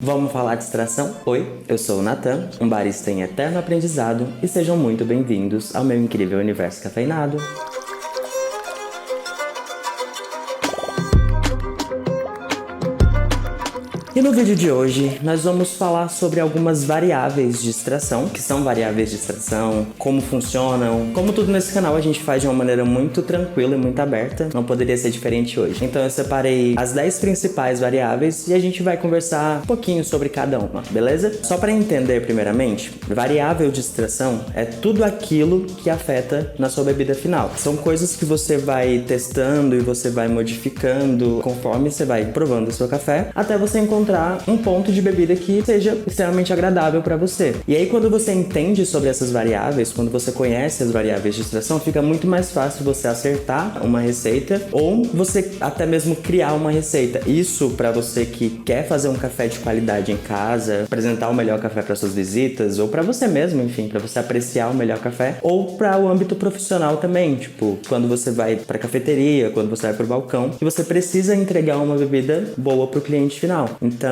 Vamos falar de extração? Oi, eu sou o Nathan, um barista em eterno aprendizado, e sejam muito bem-vindos ao meu incrível universo cafeinado. E no vídeo de hoje, nós vamos falar sobre algumas variáveis de extração, que são variáveis de extração, como funcionam. Como tudo nesse canal a gente faz de uma maneira muito tranquila e muito aberta, não poderia ser diferente hoje. Então eu separei as 10 principais variáveis e a gente vai conversar um pouquinho sobre cada uma, beleza? Só para entender primeiramente, variável de extração é tudo aquilo que afeta na sua bebida final. São coisas que você vai testando e você vai modificando conforme você vai provando o seu café, até você encontrar um ponto de bebida que seja extremamente agradável para você. E aí quando você entende sobre essas variáveis, quando você conhece as variáveis de extração, fica muito mais fácil você acertar uma receita ou você até mesmo criar uma receita. Isso para você que quer fazer um café de qualidade em casa, apresentar o melhor café para suas visitas ou para você mesmo, enfim, para você apreciar o melhor café, ou para o âmbito profissional também, tipo, quando você vai para cafeteria, quando você vai para o balcão e você precisa entregar uma bebida boa para o cliente final. Então,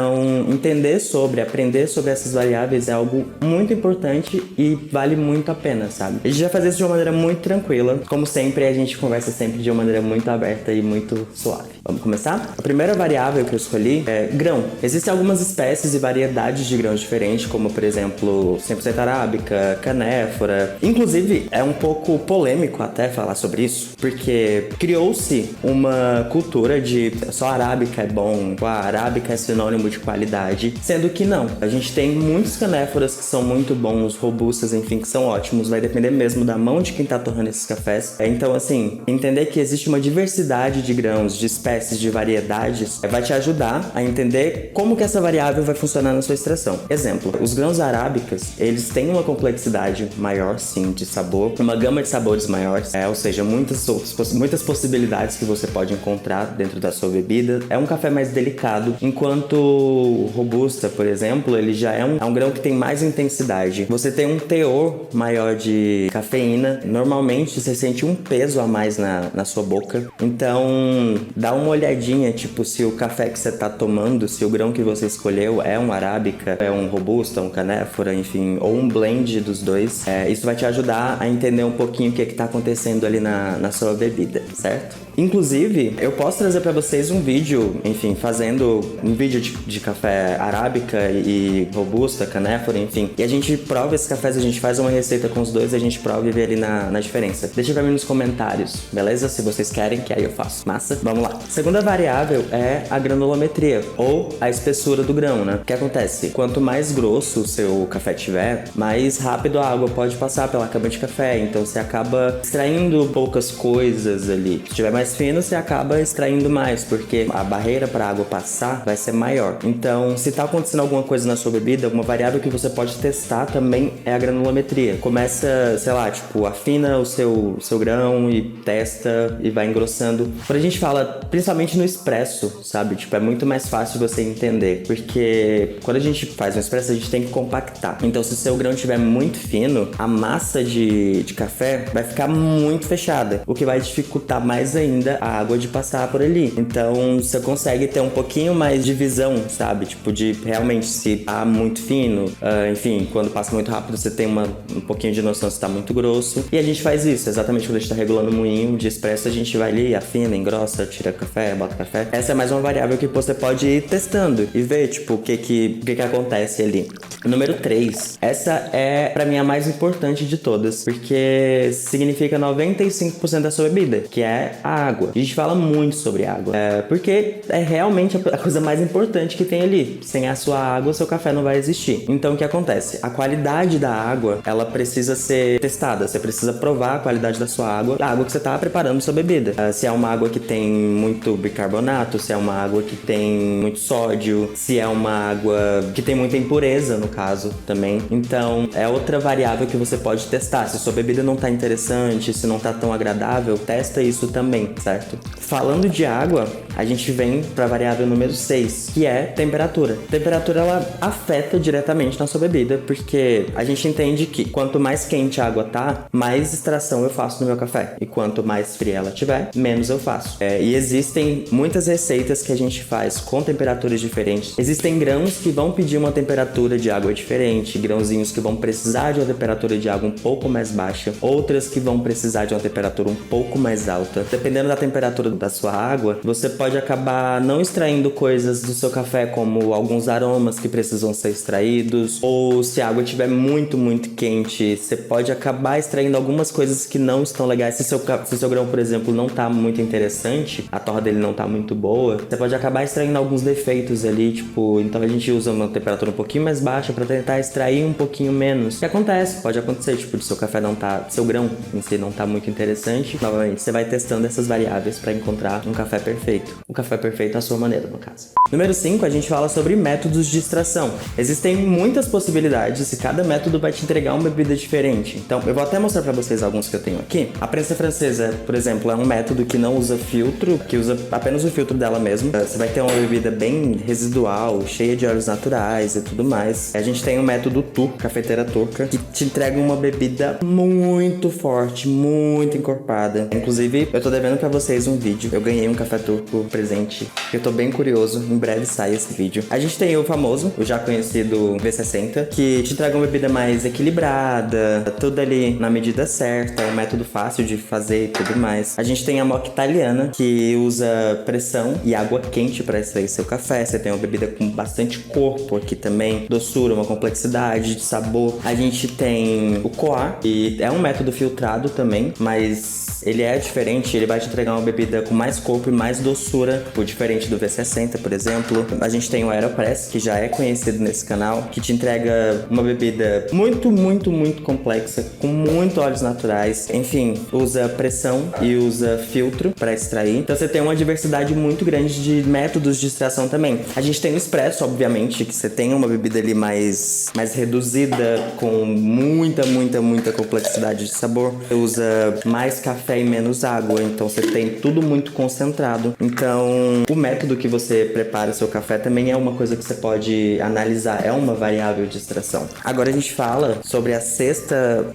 aprender sobre essas variáveis é algo muito importante e vale muito a pena, sabe? A gente vai fazer isso de uma maneira muito tranquila. Como sempre, a gente conversa sempre de uma maneira muito aberta e muito suave. Vamos começar? A primeira variável que eu escolhi é grão. Existem algumas espécies e variedades de grãos diferentes, como, por exemplo, 100% arábica, canéfora. Inclusive, é um pouco polêmico até falar sobre isso, porque criou-se uma cultura de só arábica é bom, a arábica é sinônimo de qualidade, sendo que não. A gente tem muitos canéforas que são muito bons, robustas, enfim, que são ótimos, vai depender mesmo da mão de quem tá torrando esses cafés. Então, assim, entender que existe uma diversidade de grãos, de espécies, de variedades, vai te ajudar a entender como que essa variável vai funcionar na sua extração. Exemplo, os grãos arábicas, eles têm uma complexidade maior, sim, de sabor, uma gama de sabores maiores, ou seja, muitas possibilidades que você pode encontrar dentro da sua bebida. É um café mais delicado, enquanto robusta, por exemplo, ele já é um grão que tem mais intensidade. Você tem um teor maior de cafeína. Normalmente você sente um peso a mais na sua boca. Então, dá uma olhadinha, tipo, se o café que você tá tomando, se o grão que você escolheu é um arábica, é um robusta, um canéfora, enfim, ou um blend dos dois. Isso vai te ajudar a entender um pouquinho o que tá acontecendo ali na sua bebida, certo? Inclusive, eu posso trazer para vocês um vídeo, enfim, fazendo um vídeo de café arábica e robusta, canéfora, enfim. E a gente prova esses cafés, a gente faz uma receita com os dois e a gente prova e vê ali na diferença. Deixa pra mim nos comentários, beleza? Se vocês querem, que aí eu faço. Massa? Vamos lá. Segunda variável é a granulometria, ou a espessura do grão, né? O que acontece? Quanto mais grosso o seu café tiver, mais rápido a água pode passar pela cama de café, então você acaba extraindo poucas coisas ali. Se tiver mais fino, você acaba extraindo mais, porque a barreira para a água passar vai ser maior. Então, se tá acontecendo alguma coisa na sua bebida, uma variável que você pode testar também é a granulometria. Começa, sei lá, tipo, afina o seu grão e testa e vai engrossando. Quando a gente fala, principalmente no expresso, sabe? Tipo, é muito mais fácil você entender, porque quando a gente faz um expresso, a gente tem que compactar. Então, se o seu grão estiver muito fino, a massa de café vai ficar muito fechada, o que vai dificultar mais ainda a água de passar por ali. Então, você consegue ter um pouquinho mais de visão, sabe? Tipo, de realmente se tá muito fino, enfim, quando passa muito rápido, você tem um pouquinho de noção se tá muito grosso. E a gente faz isso, exatamente quando a gente tá regulando o moinho de expresso, a gente vai ali, afina, engrossa, tira café, bota café. Essa é mais uma variável que você pode ir testando e ver, tipo, o que acontece ali. Número 3. Essa é, pra mim, a mais importante de todas, porque significa 95% da sua bebida, que é a água. A gente fala muito sobre água, porque é realmente a coisa mais importante que tem ali. Sem a sua água, seu café não vai existir. Então, o que acontece? A qualidade da água, ela precisa ser testada. Você precisa provar a qualidade da sua água, da água que você tá preparando sua bebida. Se é uma água que tem muito bicarbonato, se é uma água que tem muito sódio, se é uma água que tem muita impureza, no caso, também. Então, é outra variável que você pode testar. Se sua bebida não tá interessante, se não tá tão agradável, testa isso também, certo? Falando de água, a gente vem para a variável número 6, que é temperatura. Temperatura, ela afeta diretamente na sua bebida, porque a gente entende que quanto mais quente a água tá, mais extração eu faço no meu café. E quanto mais fria ela tiver, menos eu faço. E existem muitas receitas que a gente faz com temperaturas diferentes. Existem grãos que vão pedir uma temperatura de água diferente, grãozinhos que vão precisar de uma temperatura de água um pouco mais baixa, outras que vão precisar de uma temperatura um pouco mais alta. Dependendo da temperatura da sua água, você pode acabar não extraindo coisas do seu café, como alguns aromas que precisam ser extraídos, ou se a água estiver muito, muito quente, você pode acabar extraindo algumas coisas que não estão legais. Se seu grão, por exemplo, não tá muito interessante, a torra dele não tá muito boa, você pode acabar extraindo alguns defeitos ali, tipo, então a gente usa uma temperatura um pouquinho mais baixa para tentar extrair um pouquinho menos. O que acontece? Pode acontecer, tipo, de seu café não tá, seu grão em si não tá muito interessante. Novamente, você vai testando essas variáveis para encontrar um café perfeito. O café perfeito à sua maneira, no caso. Número 5, a gente fala sobre métodos de extração. Existem muitas possibilidades e cada método vai te entregar uma bebida diferente. Então, eu vou até mostrar para vocês alguns que eu tenho aqui. A prensa francesa, por exemplo, é um método que não usa filtro, que usa apenas o filtro dela mesmo. Você vai ter uma bebida bem residual, cheia de óleos naturais e tudo mais. A gente tem o método TU, cafeteira turca, que te entrega uma bebida muito forte, muito encorpada. Inclusive, eu tô devendo pra vocês um vídeo. Eu ganhei um café turco presente. Eu tô bem curioso. Em breve sai esse vídeo. A gente tem o famoso, o já conhecido V60, que te entrega uma bebida mais equilibrada, tudo ali na medida certa, é um método fácil de fazer e tudo mais. A gente tem a moca italiana, que usa pressão e água quente para extrair seu café. Você tem uma bebida com bastante corpo aqui também, doçura, uma complexidade de sabor. A gente tem o coar, e é um método filtrado também, mas ele é diferente, ele vai te entregar uma bebida com mais corpo e mais doçura, diferente do V60, por exemplo. A gente tem o Aeropress, que já é conhecido nesse canal, que te entrega uma bebida muito, muito, muito complexa, com muito óleos naturais. Enfim, usa pressão e usa filtro para extrair. Então você tem uma diversidade muito grande de métodos de extração também. A gente tem o Espresso, obviamente, que você tem uma bebida ali mais reduzida, com muita, muita, muita complexidade de sabor. Você usa mais café e menos água, então você tem tudo muito concentrado. Então, o método que você prepara o seu café também é uma coisa que você pode analisar, é uma variável de extração. Agora a gente fala sobre a sexta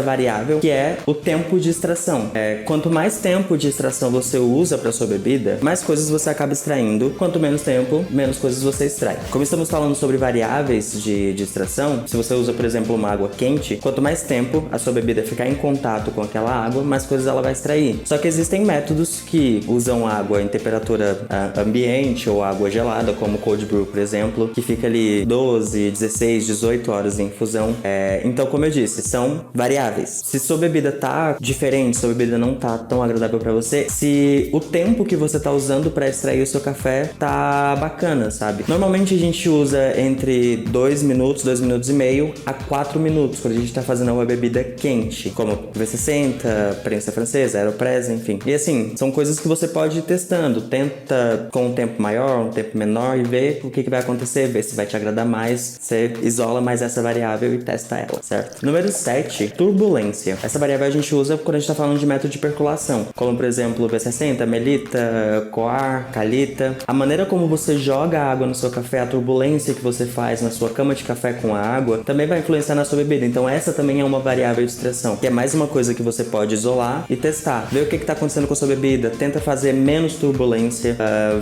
variável, que é o tempo de extração. Quanto mais tempo de extração você usa para sua bebida, mais coisas você acaba extraindo. Quanto menos tempo, menos coisas você extrai. Como estamos falando sobre variáveis de extração, se você usa, por exemplo, uma água quente, quanto mais tempo a sua bebida ficar em contato com aquela água, mais coisas ela vai extrair. Só que existem métodos que usam água em temperatura ambiente ou água gelada, como cold brew, por exemplo, que fica ali 12, 16, 18 horas em infusão. Então, como eu disse, são variáveis. Se sua bebida tá diferente, sua bebida não tá tão agradável pra você, se o tempo que você tá usando pra extrair o seu café tá bacana, sabe? Normalmente a gente usa entre 2 minutos, 2 minutos e meio a 4 minutos quando a gente tá fazendo uma bebida quente, como V60, prensa francesa, Aeropress, enfim. E assim, são coisas que você pode ir testando. Tenta com um tempo maior, um tempo menor e vê o que vai acontecer, vê se vai te agradar mais. Você isola mais essa variável e testa ela, certo? Número 7, turbulência. Essa variável a gente usa quando a gente tá falando de método de percolação, como por exemplo V60, Melita, Coar, Calita. A maneira como você joga a água no seu café, a turbulência que você faz na sua cama de café com a água, também vai influenciar na sua bebida. Então essa também é uma variável de extração, que é mais uma coisa que você pode isolar e testar. Ver o que tá acontecendo com a sua bebida, tenta fazer menos turbulência,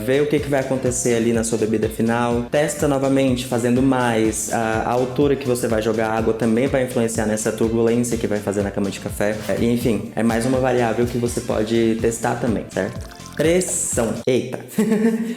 ver o que vai acontecer ali na sua bebida final, testa novamente, fazendo mais. A altura que você vai jogar a água também vai influenciar nessa turbulência que vai fazer na cama de café. E enfim, é mais uma variável que você pode testar também, certo? Pressão. Eita.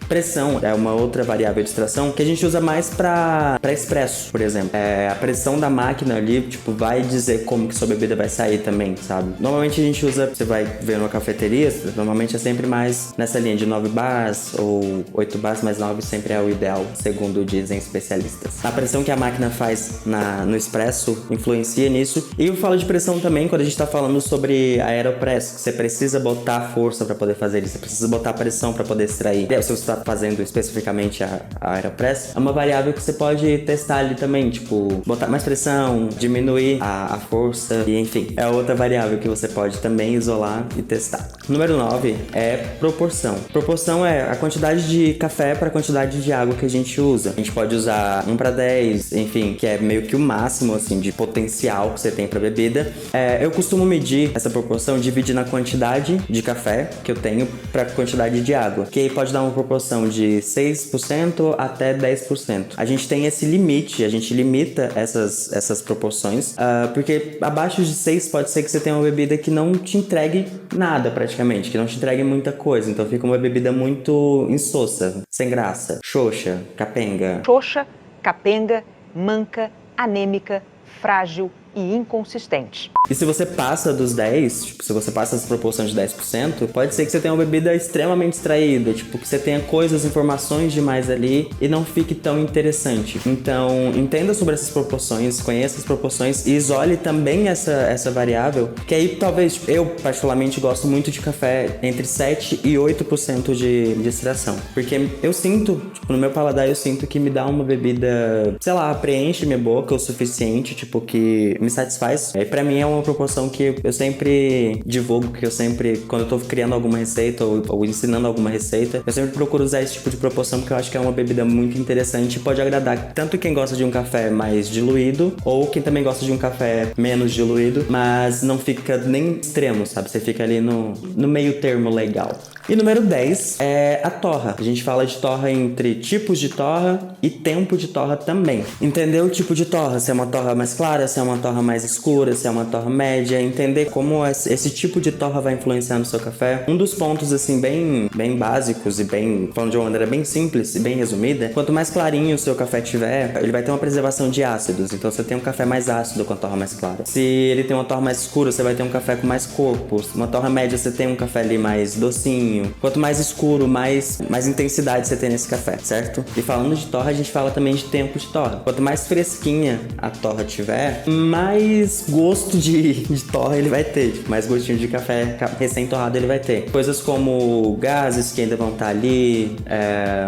Pressão é uma outra variável de extração que a gente usa mais pra expresso, por exemplo. A pressão da máquina ali, tipo, vai dizer como que sua bebida vai sair também, sabe? Normalmente a gente usa, você vai ver numa cafeteria, normalmente é sempre mais nessa linha de 9 bars ou 8 bars, mas 9 sempre é o ideal, segundo dizem especialistas. A pressão que a máquina faz no expresso influencia nisso. E eu falo de pressão também quando a gente tá falando sobre a Aeropress, que você precisa botar força pra poder fazer isso. Você precisa precisa botar pressão para poder extrair. Se você está fazendo especificamente a Aeropress, é uma variável que você pode testar ali também, tipo, botar mais pressão, diminuir a força, e enfim, é outra variável que você pode também isolar e testar. Número 9 é proporção. Proporção é a quantidade de café para a quantidade de água que a gente usa. A gente pode usar 1:10, enfim, que é meio que o máximo, assim, de potencial que você tem para bebida. Eu costumo medir essa proporção dividindo a quantidade de café que eu tenho para a quantidade de água, que aí pode dar uma proporção de 6% até 10%. A gente tem esse limite, a gente limita essas proporções, porque abaixo de 6 pode ser que você tenha uma bebida que não te entregue nada praticamente, que não te entregue muita coisa, então fica uma bebida muito insossa, sem graça, xoxa, capenga. Xoxa, capenga, manca, anêmica, frágil e inconsistente. E se você passa dos 10, tipo, se você passa essa proporção de 10%, pode ser que você tenha uma bebida extremamente extraída, tipo, que você tenha coisas, informações demais ali e não fique tão interessante. Então, entenda sobre essas proporções, conheça as proporções e isole também essa variável, que aí talvez, eu particularmente gosto muito de café entre 7 e 8% de extração, porque eu sinto, tipo, no meu paladar eu sinto que me dá uma bebida, sei lá, preenche minha boca o suficiente, tipo, que me satisfaz. E pra mim é uma proporção que eu sempre divulgo, que eu sempre, quando eu tô criando alguma receita ou ensinando alguma receita, eu sempre procuro usar esse tipo de proporção, porque eu acho que é uma bebida muito interessante e pode agradar tanto quem gosta de um café mais diluído, ou quem também gosta de um café menos diluído, mas não fica nem extremo, sabe? Você fica ali no meio termo legal. E número 10 é a torra. A gente fala de torra entre tipos de torra e tempo de torra também. Entender o tipo de torra, se é uma torra mais clara, se é uma torra mais escura, se é uma torra média, entender como esse tipo de torra vai influenciar no seu café. Um dos pontos, assim, bem básicos e falando de uma maneira bem simples e bem resumida, quanto mais clarinho o seu café tiver, ele vai ter uma preservação de ácidos. Então você tem um café mais ácido com a torra mais clara. Se ele tem uma torra mais escura, você vai ter um café com mais corpo. Uma torra média, você tem um café ali mais docinho. Quanto mais escuro, mais intensidade você tem nesse café, certo? E falando de torra, a gente fala também de tempo de torra. Quanto mais fresquinha a torra tiver, mais gosto de torra ele vai ter. Tipo, mais gostinho de café recém-torrado ele vai ter. Coisas como gases que ainda vão estar ali,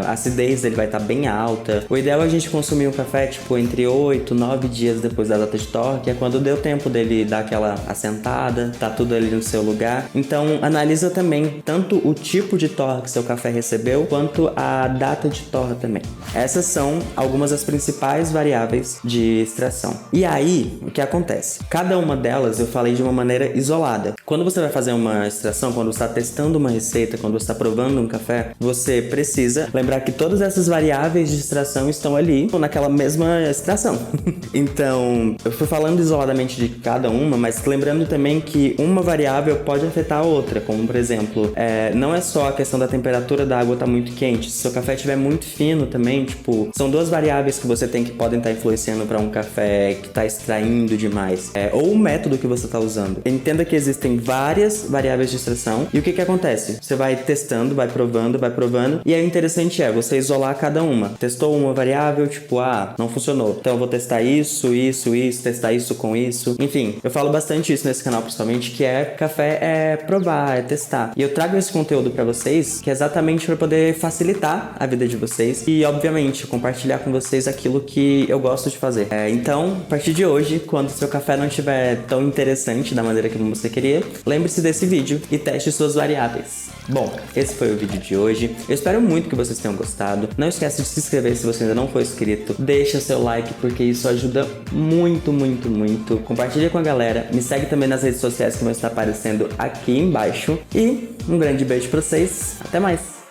a acidez dele vai estar bem alta. O ideal é a gente consumir um café, tipo, entre 8 e 9 dias depois da data de torra, que é quando deu tempo dele dar aquela assentada, tá tudo ali no seu lugar. Então, analisa também tanto o tipo de torra que seu café recebeu, quanto a data de torra também. Essas são algumas das principais variáveis de extração. E aí, o que acontece? Cada uma delas eu falei de uma maneira isolada. Quando você vai fazer uma extração, quando você está testando uma receita, quando você está provando um café, você precisa lembrar que todas essas variáveis de extração estão ali, naquela mesma extração. Então, eu fui falando isoladamente de cada uma, mas lembrando também que uma variável pode afetar a outra, como por exemplo, não é só a questão da temperatura da água estar muito quente. Se seu café estiver muito fino também, tipo, são duas variáveis que você tem que podem estar influenciando para um café que está extraindo demais. Ou o método que você está usando. Entenda que existem várias variáveis de extração e o que acontece? Você vai testando, vai provando, e aí o interessante é você isolar cada uma. Testou uma variável, tipo, não funcionou. Então eu vou testar isso, testar isso com isso. Enfim, eu falo bastante isso nesse canal, principalmente, que café é provar, é testar. E eu trago esse conteúdo para vocês, que é exatamente para poder facilitar a vida de vocês e, obviamente, compartilhar com vocês aquilo que eu gosto de fazer. Então, a partir de hoje, quando seu café não estiver tão interessante da maneira que você queria, lembre-se desse vídeo e teste suas variáveis. Bom, esse foi o vídeo de hoje. Eu espero muito que vocês tenham gostado. Não esquece de se inscrever se você ainda não for inscrito. Deixa seu like, porque isso ajuda muito, muito, muito. Compartilha com a galera. Me segue também nas redes sociais que vão estar aparecendo aqui embaixo. E um grande beijo pra vocês. Até mais!